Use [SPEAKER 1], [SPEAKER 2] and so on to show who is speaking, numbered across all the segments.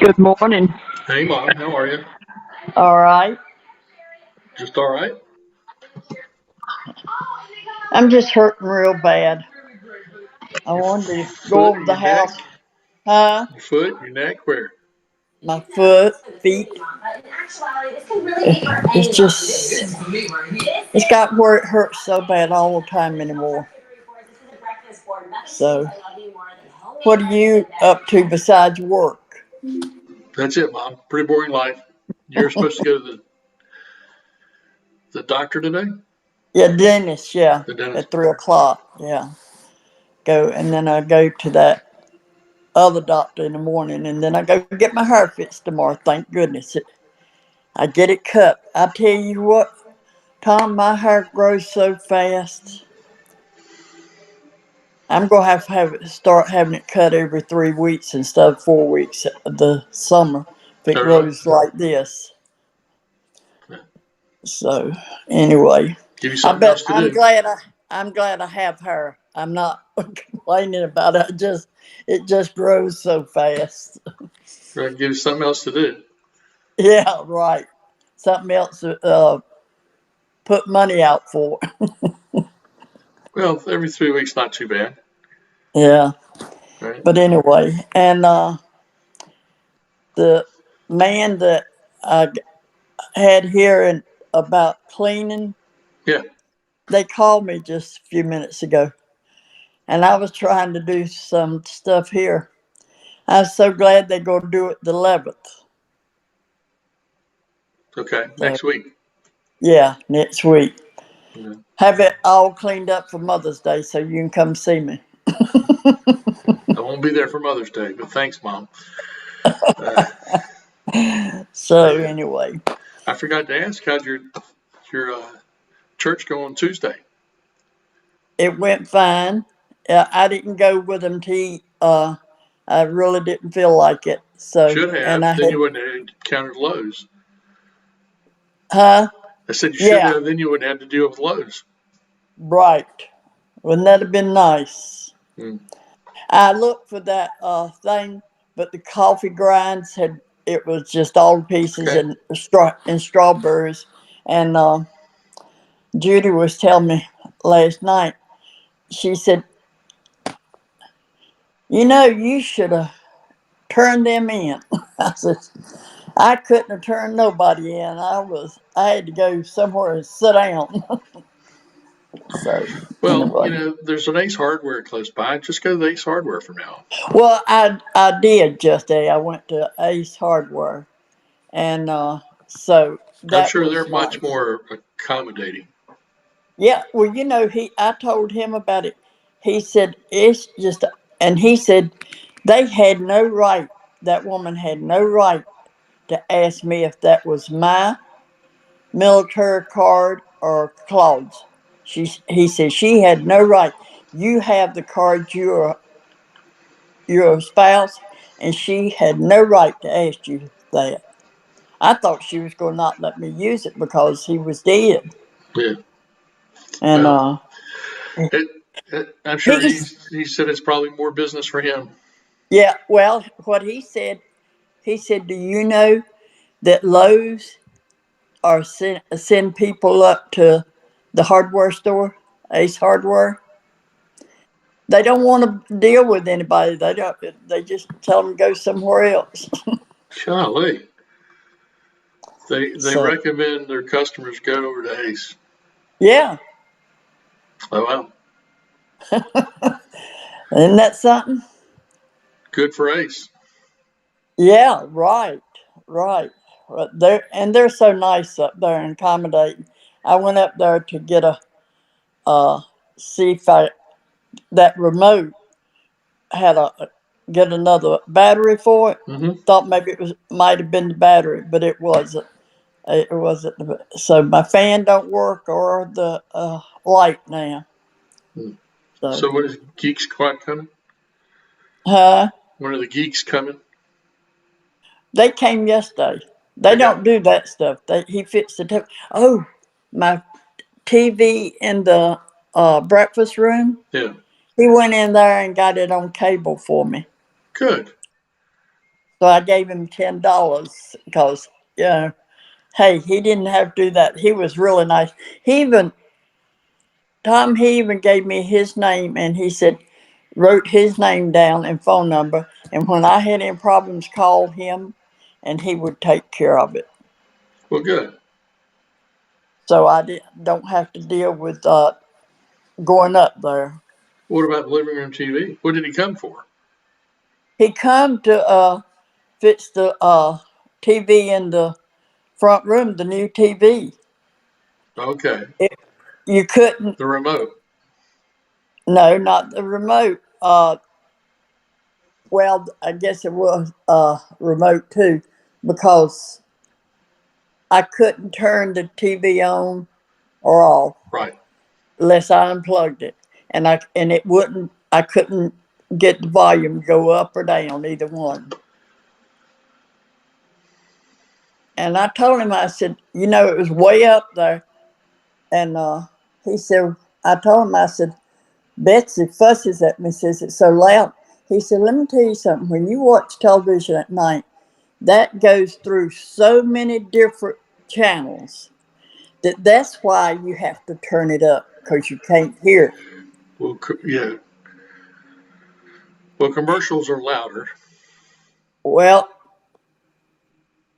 [SPEAKER 1] Good morning.
[SPEAKER 2] Hey, Mom, how are you?
[SPEAKER 1] All right.
[SPEAKER 2] Just all right?
[SPEAKER 1] I'm just hurting real bad. I
[SPEAKER 2] Your
[SPEAKER 1] wanted to go
[SPEAKER 2] foot
[SPEAKER 1] over
[SPEAKER 2] and
[SPEAKER 1] the
[SPEAKER 2] your neck?
[SPEAKER 1] house. Huh?
[SPEAKER 2] Your foot, your neck, where?
[SPEAKER 1] My foot, feet. It's just, it's got where it hurts so bad all the time anymore. So, what are you up to besides work?
[SPEAKER 2] That's it, Mom. Pretty boring life. You're supposed to go to the doctor today?
[SPEAKER 1] Yeah, dentist, yeah,
[SPEAKER 2] The dentist?
[SPEAKER 1] at 3 o'clock. Yeah. Go, and then I go to that other doctor in the morning, and then I go get my hair fixed tomorrow. Thank goodness. I get it cut. I tell you what, Tom, my hair grows so fast. I'm gonna have it start having it cut every 3 weeks instead of 4 weeks of the summer if it
[SPEAKER 2] Oh, really?
[SPEAKER 1] grows like this.
[SPEAKER 2] Yeah.
[SPEAKER 1] So anyway,
[SPEAKER 2] Give you
[SPEAKER 1] I
[SPEAKER 2] something
[SPEAKER 1] bet
[SPEAKER 2] else to do.
[SPEAKER 1] I'm glad I have hair. I'm not complaining about it. It just grows so fast.
[SPEAKER 2] Right, give you something else to do.
[SPEAKER 1] Yeah, right. Something else to put money out for.
[SPEAKER 2] Well, every 3 weeks, not too bad,
[SPEAKER 1] Yeah.
[SPEAKER 2] right?
[SPEAKER 1] But anyway, and the man that I had here and about cleaning,
[SPEAKER 2] Yeah.
[SPEAKER 1] they called me just a few minutes ago, and I was trying to do some stuff here. I was so glad they're going to do it the 11th.
[SPEAKER 2] Okay.
[SPEAKER 1] So
[SPEAKER 2] Next week.
[SPEAKER 1] yeah, next week.
[SPEAKER 2] Yeah.
[SPEAKER 1] Have it all cleaned up for Mother's Day so you can come see me.
[SPEAKER 2] I won't be there for Mother's Day, but thanks, Mom. Uh,
[SPEAKER 1] So
[SPEAKER 2] I
[SPEAKER 1] anyway,
[SPEAKER 2] I forgot to ask, how'd your church go on Tuesday?
[SPEAKER 1] it went fine. I didn't go with them to eat. I really didn't feel like it. So,
[SPEAKER 2] Should
[SPEAKER 1] and
[SPEAKER 2] have.
[SPEAKER 1] I
[SPEAKER 2] Then
[SPEAKER 1] had,
[SPEAKER 2] you wouldn't have encountered Lowe's.
[SPEAKER 1] huh?
[SPEAKER 2] I said you should
[SPEAKER 1] Yeah,
[SPEAKER 2] have. Then you wouldn't have to deal with Lowe's.
[SPEAKER 1] right. Wouldn't that have been nice?
[SPEAKER 2] Hmm.
[SPEAKER 1] I looked for that thing, but the coffee grinds had it was just all pieces
[SPEAKER 2] Okay.
[SPEAKER 1] and strawberries. And Judy was telling me last night. She said, you should have turned them in." I said, "I couldn't have turned nobody in. I had to go somewhere and sit down." So
[SPEAKER 2] Well,
[SPEAKER 1] anyway,
[SPEAKER 2] there's an Ace Hardware close by. Just go to the Ace Hardware from now on.
[SPEAKER 1] well, I did just a. I went to Ace Hardware, and so
[SPEAKER 2] I'm
[SPEAKER 1] that
[SPEAKER 2] sure they're
[SPEAKER 1] was
[SPEAKER 2] much
[SPEAKER 1] nice.
[SPEAKER 2] more accommodating.
[SPEAKER 1] Yeah, well, I told him about it. He said it's just, and he said they had no right. That woman had no right to ask me if that was my military card or Claude's. He said she had no right. You have the card. You're a spouse, and she had no right to ask you that. I thought she was going to not let me use it because he was dead,
[SPEAKER 2] Yeah.
[SPEAKER 1] and
[SPEAKER 2] Well, it, I'm sure
[SPEAKER 1] he's
[SPEAKER 2] he said it's probably more business for him.
[SPEAKER 1] yeah. Well, what he said, do you know that Lowe's are send people up to the hardware store, Ace Hardware? They don't want to deal with anybody. They don't. They just tell them to go somewhere else.
[SPEAKER 2] Golly. They
[SPEAKER 1] So
[SPEAKER 2] recommend their customers go over to Ace.
[SPEAKER 1] yeah,
[SPEAKER 2] Oh, wow.
[SPEAKER 1] isn't that something?
[SPEAKER 2] Good for Ace.
[SPEAKER 1] Yeah, right, right. They're so nice up there and accommodating. I went up there to get uh see if that remote had get another battery for it.
[SPEAKER 2] Mm-hmm.
[SPEAKER 1] Thought maybe it was might have been the battery, but it wasn't. It wasn't. So my fan don't work or the light now. So
[SPEAKER 2] So, what is Geeks Squad coming?
[SPEAKER 1] huh?
[SPEAKER 2] When are the geeks coming?
[SPEAKER 1] They came yesterday. They
[SPEAKER 2] Okay.
[SPEAKER 1] don't do that stuff. He fixed the oh, my TV in the breakfast room.
[SPEAKER 2] Yeah.
[SPEAKER 1] He went in there and got it on cable for me.
[SPEAKER 2] Good.
[SPEAKER 1] So I gave him $10 because, hey, he didn't have to do that. He was really nice. He even gave me his name, and he said, wrote his name down and phone number. And when I had any problems, called him, and he would take care of it.
[SPEAKER 2] Well, good.
[SPEAKER 1] So I don't have to deal with going up there.
[SPEAKER 2] What about the living room TV? What did he come for?
[SPEAKER 1] He come to fix the TV in the front room, the new TV.
[SPEAKER 2] Okay.
[SPEAKER 1] You couldn't.
[SPEAKER 2] The remote.
[SPEAKER 1] No, not the remote. Well, I guess it was remote too, because I couldn't turn the TV on or off
[SPEAKER 2] Right.
[SPEAKER 1] unless I unplugged it, and it wouldn't. I couldn't get the volume to go up or down, either one. And I told him, I said, it was way up there, and he said, I told him, I said, Betsy fusses at me, says it's so loud. He said, let me tell you something. When you watch television at night, that goes through so many different channels that's why you have to turn it up, because you can't hear it.
[SPEAKER 2] Well, yeah. Well, commercials are louder.
[SPEAKER 1] Well,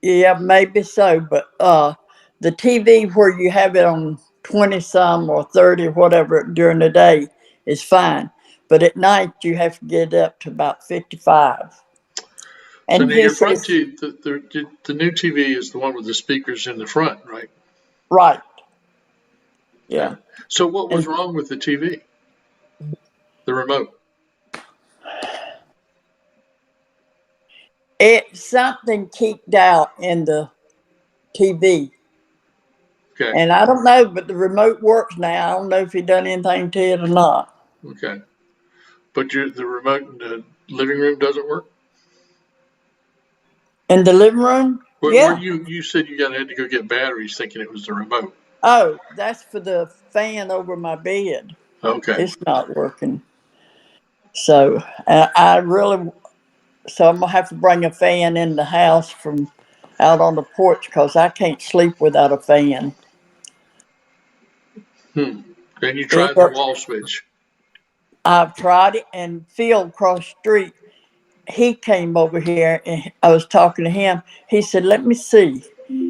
[SPEAKER 1] yeah, maybe so, but the TV where you have it on 20 some or 30, whatever, during the day is fine. But at night, you have to get up to about 55.
[SPEAKER 2] So
[SPEAKER 1] And
[SPEAKER 2] now
[SPEAKER 1] he
[SPEAKER 2] your front
[SPEAKER 1] says,
[SPEAKER 2] TV, the new TV is the one with the speakers in the front, right?
[SPEAKER 1] right,
[SPEAKER 2] Okay.
[SPEAKER 1] yeah.
[SPEAKER 2] So what was
[SPEAKER 1] And
[SPEAKER 2] wrong with the TV? The remote.
[SPEAKER 1] something kicked out in the TV.
[SPEAKER 2] Okay.
[SPEAKER 1] And I don't know, but the remote works now. I don't know if he done anything to it or not.
[SPEAKER 2] Okay. But the remote in the living room doesn't work?
[SPEAKER 1] In the living room?
[SPEAKER 2] Where
[SPEAKER 1] Yeah.
[SPEAKER 2] you said you had to go get batteries thinking it was the remote.
[SPEAKER 1] Oh, that's for the fan over my bed.
[SPEAKER 2] Okay.
[SPEAKER 1] It's not working. So so I'm gonna have to bring a fan in the house from out on the porch, because I can't sleep without a fan.
[SPEAKER 2] Hmm. And you
[SPEAKER 1] It
[SPEAKER 2] tried the
[SPEAKER 1] works.
[SPEAKER 2] wall switch.
[SPEAKER 1] I've tried it, and Phil across the street, he came over here, and I was talking to him. He said, "Let me see,"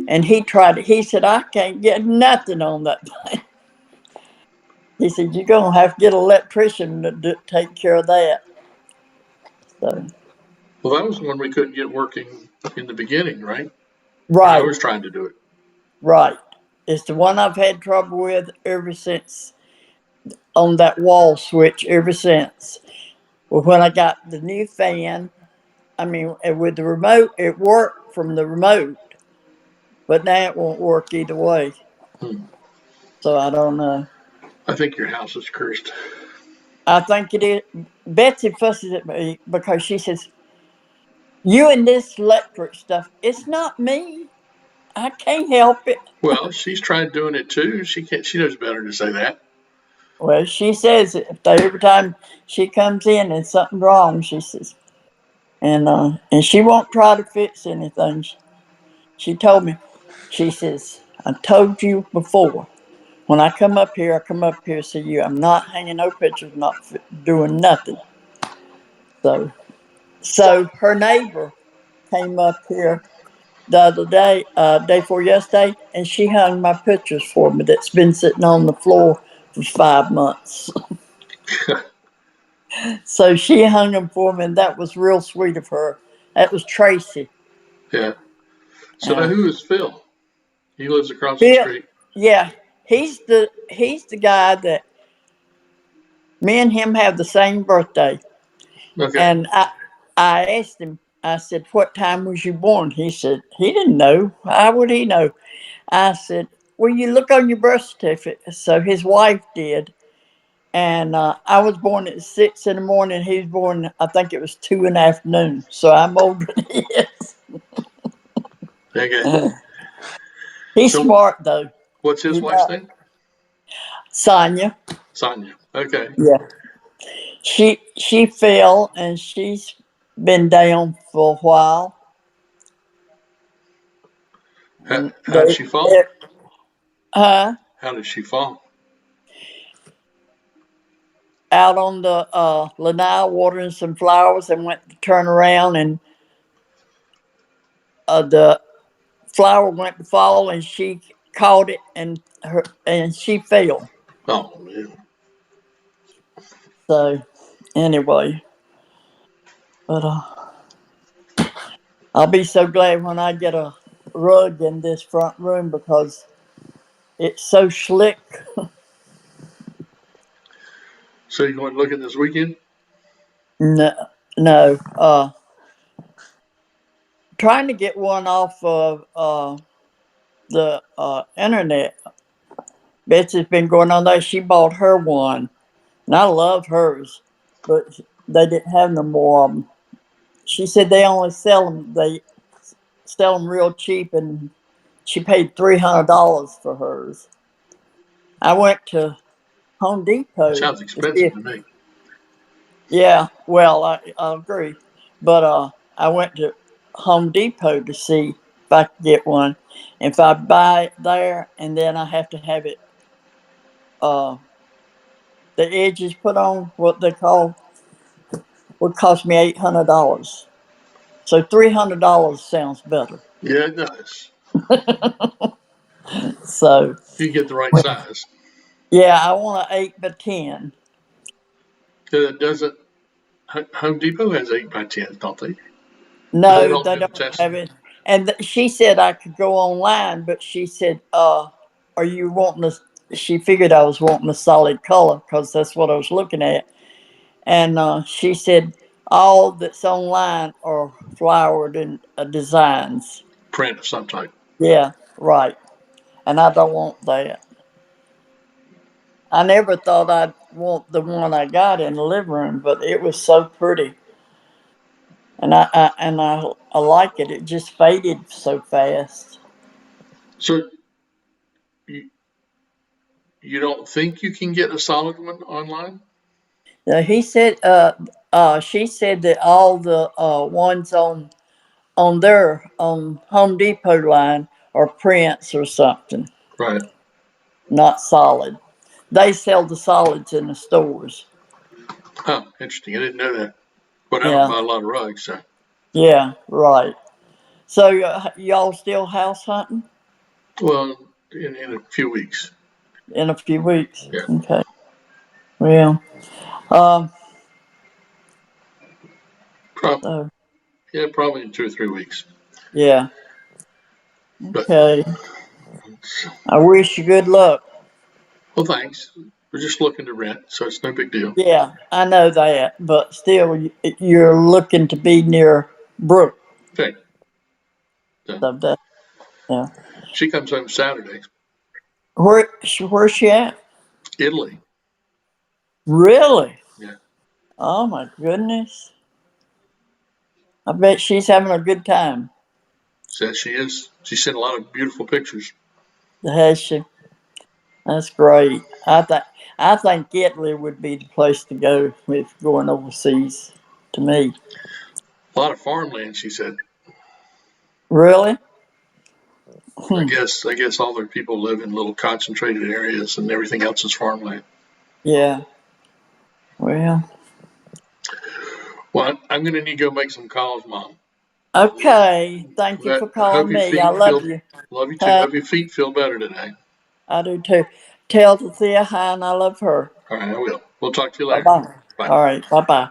[SPEAKER 1] and he tried it. He said, "I can't get nothing on that thing." He said, "You're gonna have to get an electrician to take care of that." So,
[SPEAKER 2] Well, that was the one we couldn't get working in the beginning, right? When I
[SPEAKER 1] right,
[SPEAKER 2] was trying to do it.
[SPEAKER 1] right. It's the one I've had trouble with ever since, on that wall switch ever since. Well, when I got the new fan, with the remote, it worked from the remote, but now it won't work either way.
[SPEAKER 2] Hmm.
[SPEAKER 1] So I don't know.
[SPEAKER 2] I think your house is cursed.
[SPEAKER 1] I think it is. Betsy fusses at me because she says, "You and this electric stuff, it's not me. I can't help it."
[SPEAKER 2] Well, she's tried doing it too. She can't. She knows better to say that.
[SPEAKER 1] Well, she says it. Every time she comes in and something's wrong, she says, and she won't try to fix anything. She told me, she says, "I told you before. When I come up here, I come up here to see you. I'm not hanging no pictures, not doing nothing." So her neighbor came up here the other day, day before yesterday, and she hung my pictures for me that's been sitting on the floor for 5 months. So she hung them for me, and that was real sweet of her. That was Tracy.
[SPEAKER 2] Yeah. So now
[SPEAKER 1] Uh,
[SPEAKER 2] who is Phil? He lives across the
[SPEAKER 1] Phil,
[SPEAKER 2] street.
[SPEAKER 1] yeah, he's the guy that me and him have the same birthday.
[SPEAKER 2] Okay.
[SPEAKER 1] And I asked him, I said, "What time was you born?" He said, he didn't know. How would he know? I said, "Well, you look on your birth certificate." So his wife did. And I was born at 6 in the morning. He was born, I think it was 2 in the afternoon. So I'm older than he is.
[SPEAKER 2] Okay.
[SPEAKER 1] He's
[SPEAKER 2] So
[SPEAKER 1] smart, though.
[SPEAKER 2] what's his
[SPEAKER 1] He
[SPEAKER 2] wife's
[SPEAKER 1] got
[SPEAKER 2] name?
[SPEAKER 1] Sonia.
[SPEAKER 2] Sonia. Okay.
[SPEAKER 1] Yeah. She fell, and she's been down for a while.
[SPEAKER 2] How,
[SPEAKER 1] And
[SPEAKER 2] how did she fall?
[SPEAKER 1] huh?
[SPEAKER 2] How did she fall?
[SPEAKER 1] Out on the lanai watering some flowers and went to turn around and the flower went to fall and she caught it and she fell.
[SPEAKER 2] Oh, man.
[SPEAKER 1] So anyway, but I'll be so glad when I get a rug in this front room because it's so slick.
[SPEAKER 2] So you going looking this weekend?
[SPEAKER 1] No, no. Trying to get one off of the internet. Betsy's been going on there. She bought her one, and I love hers, but they didn't have no more of them. She said they only sell them. They sell them real cheap, and she paid $300 for hers. I went to Home
[SPEAKER 2] That
[SPEAKER 1] Depot
[SPEAKER 2] sounds
[SPEAKER 1] to see
[SPEAKER 2] expensive
[SPEAKER 1] if,
[SPEAKER 2] to me.
[SPEAKER 1] yeah, well, I agree, but I went to Home Depot to see if I could get one. If I buy it there, and then I have to have it uh the edges put on, what they call, would cost me $800. So $300 sounds better.
[SPEAKER 2] Yeah, it does.
[SPEAKER 1] So
[SPEAKER 2] You get the right size.
[SPEAKER 1] yeah, I want an 8x10.
[SPEAKER 2] It doesn't. Home Depot has 8x10s, don't they? They
[SPEAKER 1] No,
[SPEAKER 2] don't
[SPEAKER 1] they
[SPEAKER 2] do the
[SPEAKER 1] don't
[SPEAKER 2] test.
[SPEAKER 1] have it. And she said I could go online, but she said, "Are you wanting a?" She figured I was wanting a solid color because that's what I was looking at. And she said all that's online are flowered in designs.
[SPEAKER 2] Print of some type.
[SPEAKER 1] Yeah, right. And I don't want that. I never thought I'd want the one I got in the living room, but it was so pretty, and I like it. It just faded so fast.
[SPEAKER 2] So you, you don't think you can get a solid one online?
[SPEAKER 1] He said, she said that all the ones on their on Home Depot line are prints or something,
[SPEAKER 2] Right.
[SPEAKER 1] not solid. They sell the solids in the stores.
[SPEAKER 2] Huh. Interesting. I didn't know that. But I don't
[SPEAKER 1] Yeah,
[SPEAKER 2] buy a lot of rugs, so.
[SPEAKER 1] yeah, right. So y'all still house hunting
[SPEAKER 2] Well, in a few weeks.
[SPEAKER 1] in a few weeks?
[SPEAKER 2] Yeah.
[SPEAKER 1] Okay. Well, um,
[SPEAKER 2] Prob-
[SPEAKER 1] so
[SPEAKER 2] yeah, probably in 2 or 3 weeks.
[SPEAKER 1] yeah.
[SPEAKER 2] But
[SPEAKER 1] Okay. I wish you good luck.
[SPEAKER 2] well, thanks. We're just looking to rent, so it's no big deal.
[SPEAKER 1] Yeah, I know that, but still, you're looking to be near Brooke.
[SPEAKER 2] Okay. So
[SPEAKER 1] So that, yeah.
[SPEAKER 2] she comes home Saturday.
[SPEAKER 1] Where's she at?
[SPEAKER 2] Italy.
[SPEAKER 1] Really?
[SPEAKER 2] Yeah.
[SPEAKER 1] Oh my goodness! I bet she's having a good time.
[SPEAKER 2] Says she is. She sent a lot of beautiful pictures.
[SPEAKER 1] Has she? That's great. I think Italy would be the place to go if going overseas. To me,
[SPEAKER 2] A lot of farmland, she said.
[SPEAKER 1] really.
[SPEAKER 2] I guess all their people live in little concentrated areas and everything else is farmland.
[SPEAKER 1] Yeah. Well.
[SPEAKER 2] Well, I'm gonna need to go make some calls, Mom.
[SPEAKER 1] Okay. Thank you
[SPEAKER 2] But
[SPEAKER 1] for
[SPEAKER 2] I hope
[SPEAKER 1] calling
[SPEAKER 2] your
[SPEAKER 1] me. I
[SPEAKER 2] feet
[SPEAKER 1] love
[SPEAKER 2] feel
[SPEAKER 1] you.
[SPEAKER 2] love you too.
[SPEAKER 1] Huh?
[SPEAKER 2] Hope your feet feel better today.
[SPEAKER 1] I do too. Tell Thea hi and I love her.
[SPEAKER 2] All right, I will. We'll talk to you
[SPEAKER 1] Bye
[SPEAKER 2] later.
[SPEAKER 1] bye.
[SPEAKER 2] Bye.
[SPEAKER 1] All right. Bye bye.